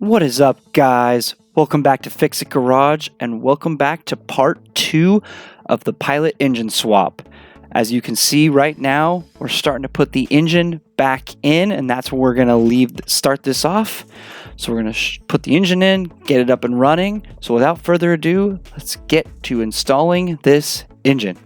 What is up, guys? Welcome back to Fix It Garage, and welcome back to part 2 of the pilot engine swap. As you can see right now, we're starting to put the engine back in, and that's where we're going to start this off. So we're going to put the engine in, get it up and running. So without further ado, let's get to installing this engine.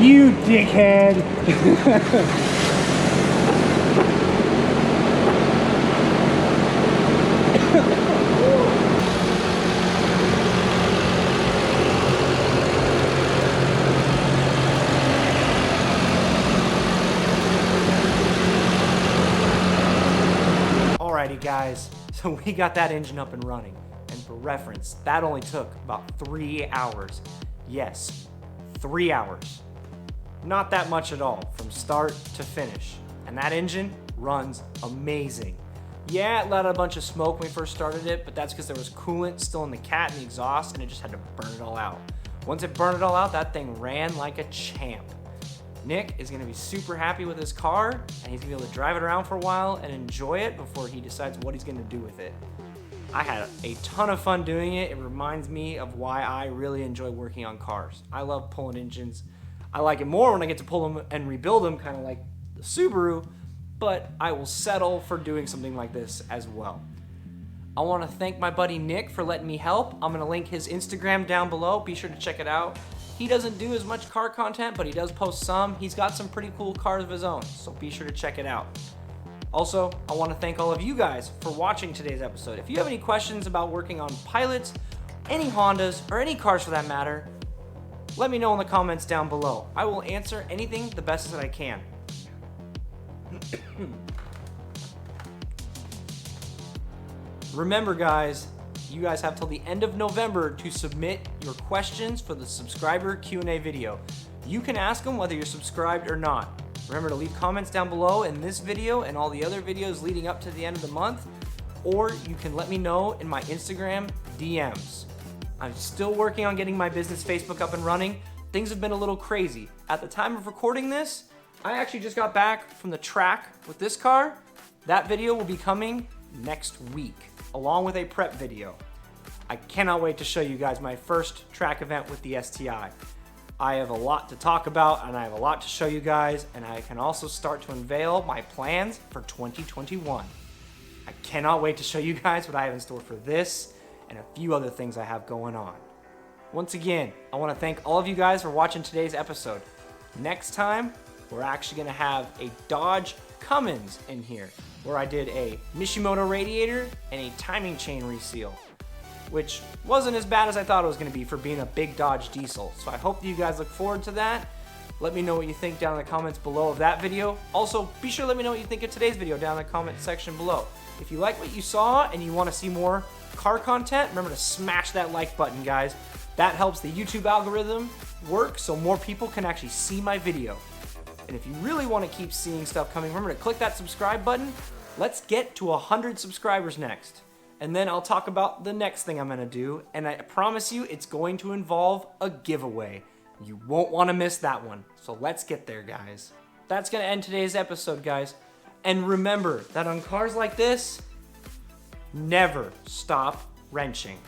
You dickhead. Alrighty guys, so we got that engine up and running, and for reference, that only took about 3 hours. Yes, 3 hours. Not that much at all, from start to finish. And that engine runs amazing. Yeah, it let out a bunch of smoke when we first started it, but that's because there was coolant still in the cat and the exhaust, and it just had to burn it all out. Once it burned it all out, that thing ran like a champ. Nick is gonna be super happy with his car, and he's gonna be able to drive it around for a while and enjoy it before he decides what he's gonna do with it. I had a ton of fun doing it. It reminds me of why I really enjoy working on cars. I love pulling engines. I like it more when I get to pull them and rebuild them, kind of like the Subaru, but I will settle for doing something like this as well. I want to thank my buddy Nick for letting me help. I'm going to link his Instagram down below. Be sure to check it out. He doesn't do as much car content, but he does post some. He's got some pretty cool cars of his own, so be sure to check it out. Also, I want to thank all of you guys for watching today's episode. If you have any questions about working on Pilots, any Hondas, or any cars for that matter, let me know in the comments down below. I will answer anything the best that I can. Remember guys, you guys have till the end of November to submit your questions for the subscriber Q&A video. You can ask them whether you're subscribed or not. Remember to leave comments down below in this video and all the other videos leading up to the end of the month, or you can let me know in my Instagram DMs. I'm still working on getting my business Facebook up and running. Things have been a little crazy. At the time of recording this, I actually just got back from the track with this car. That video will be coming next week, along with a prep video. I cannot wait to show you guys my first track event with the STI. I have a lot to talk about and I have a lot to show you guys, and I can also start to unveil my plans for 2021. I cannot wait to show you guys what I have in store for this and a few other things I have going on. Once again, I want to thank all of you guys for watching today's episode. Next time, we're actually going to have a Dodge Cummins in here, where I did a Mishimoto radiator and a timing chain reseal, which wasn't as bad as I thought it was going to be for being a big Dodge diesel. So I hope that you guys look forward to that. Let me know what you think down in the comments below of that video. Also, be sure to let me know what you think of today's video down in the comment section below. If you like what you saw and you want to see more car content, remember to smash that like button, guys. That helps the YouTube algorithm work so more people can actually see my video. And if you really want to keep seeing stuff coming, remember to click that subscribe button. Let's get to 100 subscribers next. And then I'll talk about the next thing I'm going to do, and I promise you it's going to involve a giveaway. You won't want to miss that one. So let's get there, guys. That's going to end today's episode, guys. And remember that on cars like this, never stop wrenching.